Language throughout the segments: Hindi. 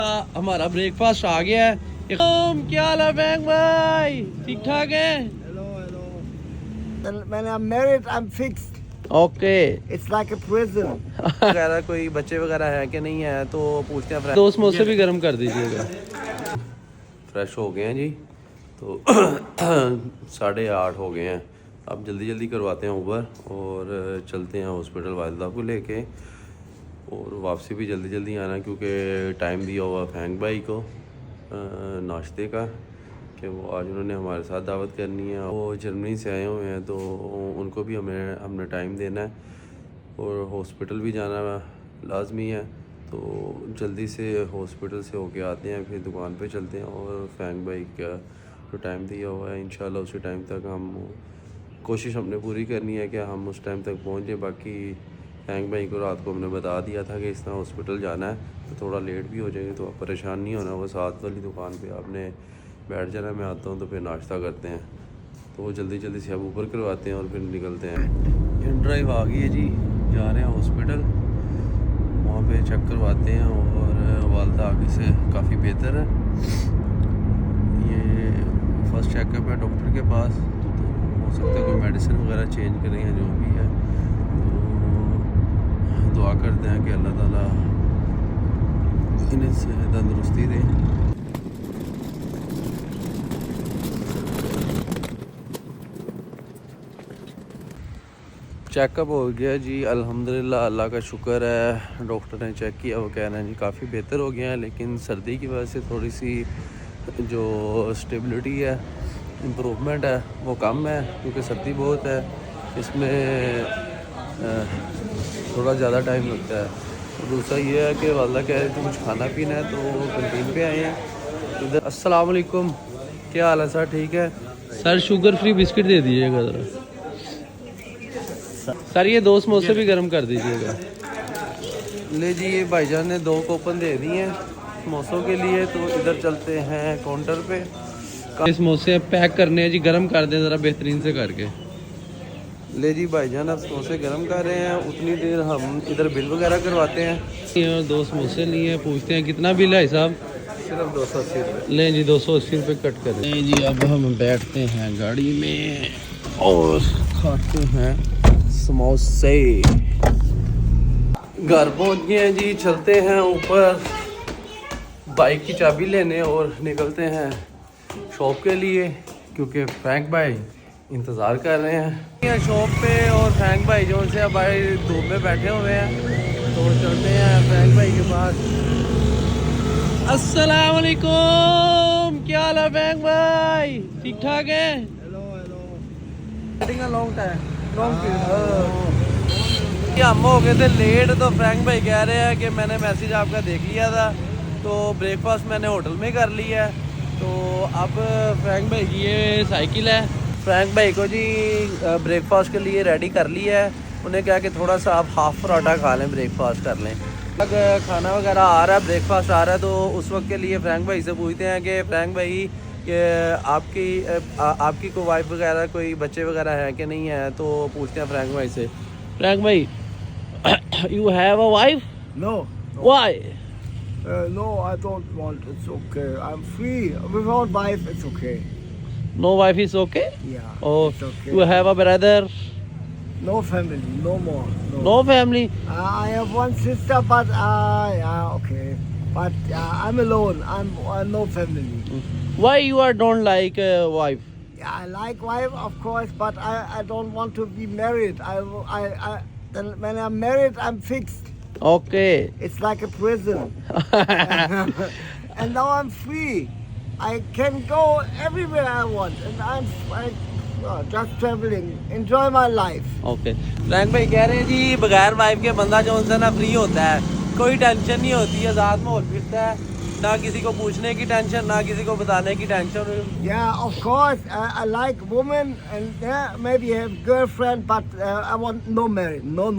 हमारा ब्रेकफास्ट आ गया है। क्या हाल है बैंक भाई, ठीक ठाक है? Hello. When I'm married, I'm fixed. Okay. It's like a prison. वगैरह कोई बच्चे वगैरह है कि नहीं है तो पूछते हैं। दो समोसे भी गर्म कर दीजिएगा। फ्रेश हो गए हैं जी, तो 8:30 हो गए हैं। अब जल्दी करवाते हैं ऊबर और चलते हैं हॉस्पिटल वालिदा को लेके, और वापसी भी जल्दी आना क्योंकि टाइम दिया हुआ फैंक भाई को नाश्ते का कि वो आज उन्होंने हमारे साथ दावत करनी है। वो जर्मनी से आए हुए हैं तो उनको भी हमने टाइम देना है और हॉस्पिटल भी जाना लाजमी है। तो जल्दी से हॉस्पिटल से होके आते हैं, फिर दुकान पे चलते हैं और फैंक भाई का जो टाइम दिया हुआ है इंशाल्लाह उसी टाइम तक हम कोशिश हमने पूरी करनी है कि हम उस टाइम तक पहुँच जाए। बाकी फैंक भाई को रात को हमने बता दिया था कि इस तरह हॉस्पिटल जाना है तो थोड़ा लेट भी हो जाएगी, तो आप परेशान नहीं होना। वो साथ वाली दुकान पे आपने बैठ जाना, मैं आता हूँ तो फिर नाश्ता करते हैं। तो वो जल्दी से अब ऊपर करवाते हैं और फिर निकलते हैं। इन ड्राइव आ गई है जी, जा रहे हैं हॉस्पिटल, वहाँ पे चेक करवाते हैं और वालदा आगे से काफ़ी बेहतर है। ये फर्स्ट चेकअप है डॉक्टर के पास, तो हो सकता है कोई मेडिसिन वगैरह चेंज करें या जो भी है। तो दुआ करते हैं कि अल्लाह ताला इन्हें से तंदुरुस्ती दे। चेकअप हो गया जी अल्हम्दुलिल्लाह, अल्लाह का शुक्र है। डॉक्टर ने चेक किया, वो कह रहे हैं जी काफ़ी बेहतर हो गया है, लेकिन सर्दी की वजह से थोड़ी सी जो स्टेबिलिटी है, इम्प्रूवमेंट है वो कम है क्योंकि सर्दी बहुत है। इसमें थोड़ा ज़्यादा टाइम लगता है। और दूसरा ये है कि वाला कह रहे थे कुछ खाना पीना है तो कैंटीन पे आए हैं इधर। अस्सलाम वालेकुम, क्या हाल है सर? ठीक है सर, शुगर फ्री बिस्किट दे दीजिएगा ज़रा। सर ये 2 समोसे भी गर्म कर दीजिएगा। ले जी, ये भाईजान ने 2 कूपन दे दिए हैं समोसों के लिए, तो इधर चलते हैं काउंटर पे। समोसे पैक करने हैं जी, गर्म कर दें ज़रा बेहतरीन से करके। ले जी भाईजान अब समोसे गर्म कर रहे हैं, उतनी देर हम इधर बिल वगैरह करवाते हैं। और 2 समोसे लिए, पूछते हैं कितना बिल है साहब? सिर्फ 280 रुपये। ले जी 280 रुपये कट करें। ले जी अब हम बैठते हैं गाड़ी में और खाते हैं समोसे। घर पहुंच गए हैं जी, चलते हैं ऊपर बाइक की चाबी लेने और निकलते हैं शॉप के लिए क्योंकि फैंक भाई इंतज़ार कर रहे हैं शॉप पे। और फैंक भाई जो से अब भाई धूप में बैठे हुए हैं, तो चलते हैं फैंक भाई के पास। अस्सलाम वालेकुम, क्या हाल है फैंक भाई, ठीक ठाक है? हम हो गए थे लेट, तो फ्रैंक भाई कह रहे हैं कि मैंने मैसेज आपका देख लिया था, तो ब्रेकफास्ट मैंने होटल में कर लिया है। तो अब फ्रैंक भाई की ये साइकिल है, फ्रैंक भाई को जी ब्रेकफास्ट के लिए रेडी कर लिया है। उन्हें कहा कि थोड़ा सा आप हाफ़ पराठा खा लें, ब्रेकफास्ट कर लें। अगर खाना वगैरह आ रहा है, ब्रेकफास्ट आ रहा है, तो उस वक्त के लिए फ्रैंक भाई से पूछते हैं कि फ्रैंक भाई कि आपकी कोई वाइफ वगैरह कोई बच्चे वगैरह हैं कि नहीं है, तो पूछते हैं फ्रैंक भाई से। फ्रैंक भाई you have a wife? No. Why? No, I don't want. It's okay. I'm free. Without wife, it's okay. No wife is okay? Yeah. Oh, it's okay. you have a brother? No family. No more. No family? I have one sister, but yeah, okay. But I'm alone. I'm no family. Why you are don't like a wife? Yeah, I like wife, of course, but I don't want to be married. When I'm married, I'm fixed. Okay. It's like a prison. And now I'm free. I can go everywhere I want, and I'm just traveling. Enjoy my life. Okay. Frank भाई कह रहे हैं जी बगैर वाइफ के बंदा जो उनसे ना फ्री होता है, कोई टेंशन नहीं होती, आज़ाद माहौल फिरता है, ना किसी को पूछने की टेंशन, ना किसी को बताने की tension. Yeah, of course. I like women and maybe have girlfriend, but I want no marriage. No.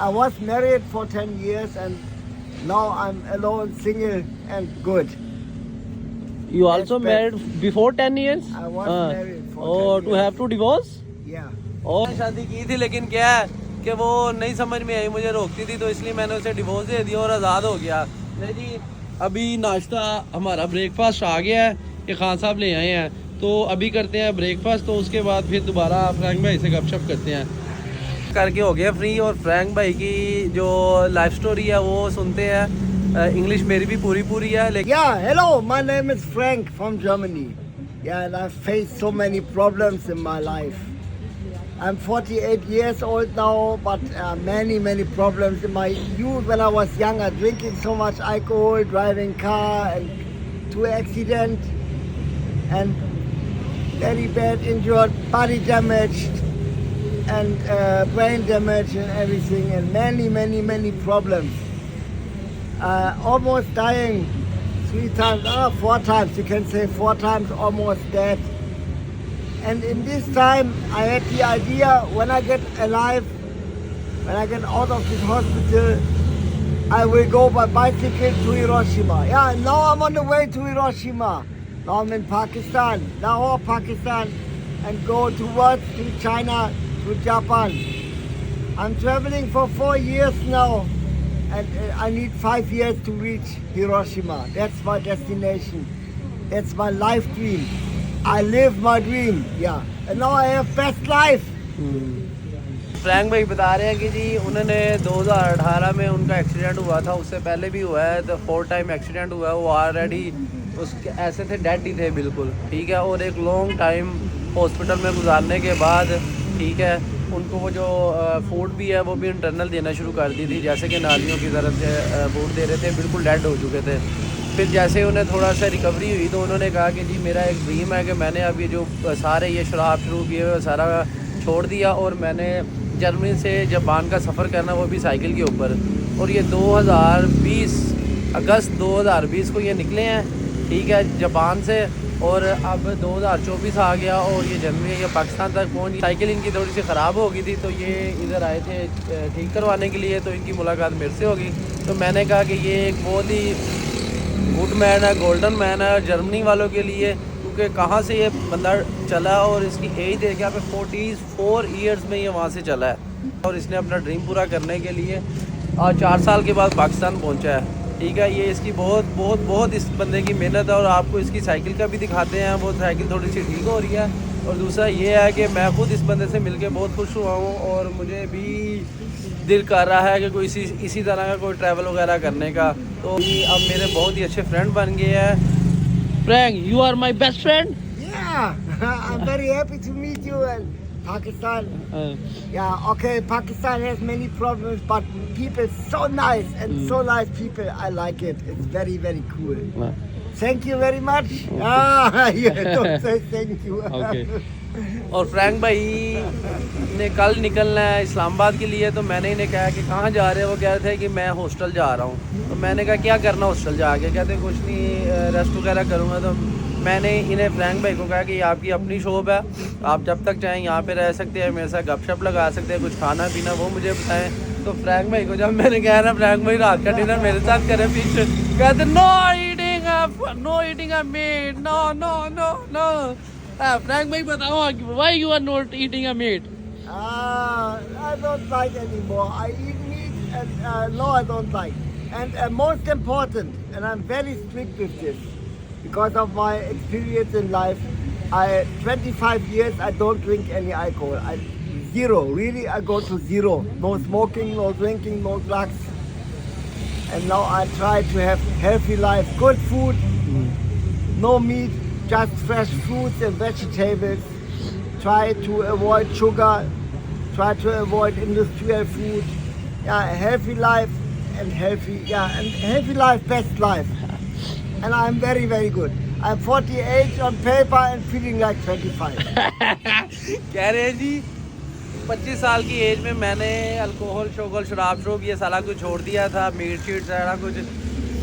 I was married for 10 years and now I'm alone, single and good. You also married before 10 years? I was married for 10 Oh, years. to have to divorce? Yeah. और शादी की थी, लेकिन क्या है कि वो नहीं समझ में आई, मुझे रोकती थी, तो इसलिए मैंने उसे डिवोर्स दे दिया और आज़ाद हो गया। नहीं जी, अभी नाश्ता हमारा ब्रेकफास्ट आ गया है, ये खान साहब ले आए हैं, तो अभी करते हैं ब्रेकफास्ट, तो उसके बाद फिर दोबारा फ्रैंक भाई से गपशप करते हैं। करके हो गया फ्री, और फ्रैंक भाई की जो लाइफ स्टोरी है वो सुनते हैं। इंग्लिश मेरी भी पूरी है लेकिन Yeah, hello, my name is Frank from Germany. Yeah, and I've faced so many problems in my life. I'm 48 years old now, but many problems in my youth. When I was younger, drinking so much alcohol, driving car, and 2 accidents, and very bad injured, body damage, and brain damage and everything, and many problems. Almost dying 3 times, 4 times, you can say 4 times almost dead. And in this time, I had the idea, when I get alive, when I get out of this hospital, I will go by bicycle to Hiroshima. Yeah, now I'm on the way to Hiroshima. Now I'm in Pakistan, Lahore, Pakistan, and go towards to China, to Japan. I'm traveling for 4 years now, and I need 5 years to reach Hiroshima. That's my destination. That's my life dream. I live my dream, yeah. And now I have best life. Frank भाई बता रहे हैं कि जी उन्होंने 2018 में उनका एक्सीडेंट हुआ था, उससे पहले भी हुआ है, तो 4 टाइम एक्सीडेंट हुआ है। वो ऑलरेडी उसके ऐसे थे, डेड ही थे बिल्कुल, ठीक है। और एक लॉन्ग टाइम हॉस्पिटल में गुजारने के बाद, ठीक है, उनको वो जो फूड भी है वो भी इंटरनल देना शुरू कर दी थी, जैसे कि नालियों की तरफ से फूड दे रहे थे, बिल्कुल डेड हो चुके थे। फिर जैसे उन्हें थोड़ा सा रिकवरी हुई तो उन्होंने कहा कि जी मेरा एक ड्रीम है कि मैंने अब ये जो सारे ये शराब शुरू किए हुए सारा छोड़ दिया, और मैंने जर्मनी से जापान का सफ़र करना, वो भी साइकिल के ऊपर। और ये 2020 अगस्त 2020 को ये निकले हैं, ठीक है, जापान से, और अब 2024 आ गया और ये जर्मनी या पाकिस्तान तक पहुँच। साइकिल इनकी थोड़ी सी ख़राब हो गई थी, तो ये इधर आए थे ठीक करवाने के लिए, तो इनकी मुलाकात मेरे से होगी। तो मैंने कहा कि ये एक बहुत ही गुड मैन है, गोल्डन मैन है जर्मनी वालों के लिए, क्योंकि कहाँ से ये बंदा चला, और इसकी एज देख के यहाँ पे 44 ईयर्स में ये वहाँ से चला है, और इसने अपना ड्रीम पूरा करने के लिए और 4 साल के बाद पाकिस्तान पहुँचा है, ठीक है। ये इसकी बहुत इस बंदे की मेहनत है, और आपको इसकी साइकिल का भी दिखाते हैं। वो साइकिल थोड़ी सी ठीक हो रही है, और दूसरा ये है कि मैं खुद इस बंदे से मिलके बहुत खुश हुआ हूँ, और मुझे भी दिल कर रहा है कि कोई इसी तरह का कोई ट्रैवल वगैरह करने का। तो अब मेरे बहुत ही अच्छे फ्रेंड बन गए हैं। Frank, you are my best friend. Yeah, I'm very happy to meet you in Pakistan. Yeah, okay, Pakistan has many problems, but people so nice and so nice people. I like it. It's very cool. Thank you very much. Yeah, don't say thank you. Okay. और फ्रैंक भाई ने कल निकलना है इस्लामाबाद के लिए, तो मैंने इन्हें कहा कि कहाँ जा रहे हैं। वो कह रहे थे कि मैं हॉस्टल जा रहा हूँ, तो मैंने कहा क्या करना हॉस्टल जाके। कहते कुछ नहीं, रेस्ट वगैरह करूँगा। तो मैंने इन्हें फ्रैंक भाई को कहा कि आपकी अपनी शॉप है, आप जब तक चाहें यहाँ पे रह सकते हैं, मेरे साथ गपशप लगा सकते हैं, कुछ खाना पीना वो मुझे बताएं। तो फ्रैंक भाई को जब मैंने कहा ना फ्रैंक भाई रात का डिनर मेरे साथ करें पीछे, कहते no eating a meat, no. Frank भाई बताओ, why you are not eating a meat? I don't like anymore. I eat meat, and no, I don't like. And most important, and I'm very strict with this, because of my experience in life. 25 years I don't drink any alcohol. Zero, really, I go to zero. No smoking, no drinking, no drugs. And now I try to have healthy life, good food, no meat. Just fresh fruits and vegetables. Try to avoid sugar. Try to avoid industrial food. Yeah, healthy life and healthy life, best life. And I'm very good. I'm 48 on paper and feeling like 25. कह रहे हैं जी 25 साल की एज में मैंने अल्कोहल शराब ये सारा कुछ छोड़ दिया था, मीट शीट सारा कुछ,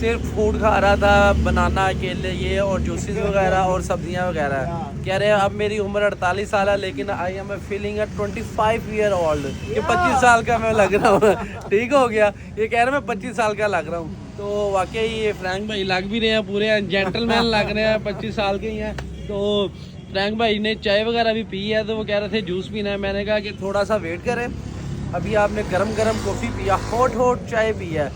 सिर्फ फूड खा रहा था, बनाना केले ये और जूसेस वगैरह और सब्जियां वगैरह। कह रहे हैं अब मेरी उम्र 48 साल है, लेकिन I am feeling 25 year old. ये 25 साल का मैं लग रहा हूँ। ठीक हो गया, ये कह रहे हैं मैं 25 साल का लग रहा हूँ। तो वाकई ये फ्रैंक भाई लग भी रहे हैं, पूरे जेंटलमैन लग रहे हैं, 25 साल के ही हैं। तो फ्रैंक भाई ने चाय वगैरह भी पी है, तो वो कह रहे थे जूस पीना है। मैंने कहा कि थोड़ा सा वेट करें, अभी आपने गरम कॉफ़ी पिया, हॉट चाय पी है।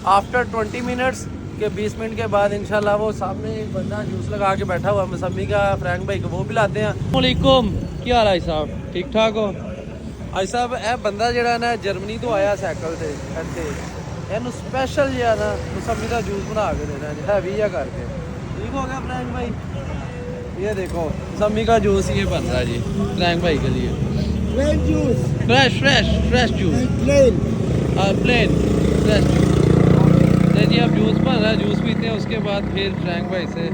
आफ्टर 20 मिनट्स कि 20 मिनट के बाद इंशाल्लाह वो सामने एक बंदा जूस लगा के बैठा हुआ मौसमी का फ्रैंक भाई को वो भी लाते हैं। वालेकुम, क्या हाल है साहब, ठीक ठाक हो? भाई साहब यह बंदा जरा ना जर्मनी तो आया साइकिल से इतने ਇਹਨੂੰ स्पेशल जो है ना मौसमी का जूस बना के देना है हैवी या करके। ठीक हो गया फ्रैंक भाई? ये देखो मौसमी का जूस ये बन रहा है जी फ्रैंक भाई के लिए। Plain juice. Fresh juice, Plain. Plain fresh juice. जी अब जूस बन रहा है, जूस पीते हैं उसके बाद फिर फ्रैंक भाई से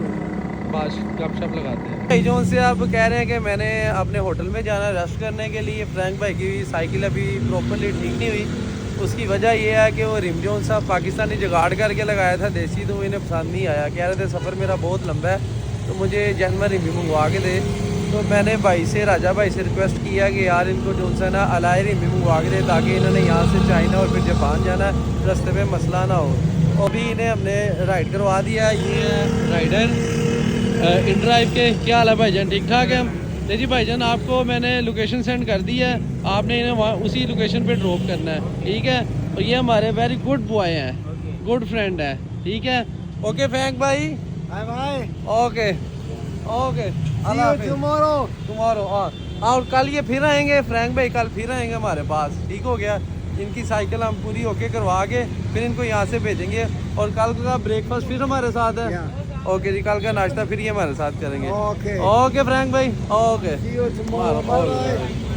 बात गपशप लगाते हैं। भाई जोन से आप कह रहे हैं कि मैंने अपने होटल में जाना रेस्ट करने के लिए। फ्रैंक भाई की साइकिल अभी प्रॉपरली ठीक नहीं हुई, उसकी वजह यह है कि वो रिम जोन साहब पाकिस्तानी जुगाड़ करके लगाया था देसी, तो इन्हें पसंद नहीं आया। कह रहे थे सफ़र मेरा बहुत लंबा है तो मुझे जैनवर रिम मंगवा के दे। तो मैंने भाई से राजा भाई से रिक्वेस्ट किया कि यार इनको जो सा ना अलाई रिम मंगवा के दे ताकि इन्होंने यहाँ से चाइना और फिर जापान जाना है, रास्ते में मसला ना हो। अभी इन्हें हमने राइड करवा दिया। ये है राइडर इन ड्राइव के। क्या हाल है भाईजान, ठीक ठाक है? तो जी भाईजान आपको मैंने लोकेशन सेंड कर दी है, आपने इन्हें वहाँ उसी लोकेशन पे ड्रॉप करना है, ठीक है? और ये हमारे वेरी गुड बॉय हैं, गुड फ्रेंड है, ठीक है? ओके फ्रैंक भाई, Bye bye. Okay okay, See you tomorrow. Tomorrow. और कल ये फिर आएंगे फ्रैंक भाई, कल फिर आएंगे हमारे पास, ठीक हो गया? इनकी साइकिल हम पूरी होके करवा के फिर इनको यहाँ से भेजेंगे और कल का ब्रेकफास्ट फिर हमारे साथ है। ओके जी, कल का नाश्ता फिर ये हमारे साथ करेंगे। Okay. ओके फ्रैंक भाई, okay. See you tomorrow. Bye bye.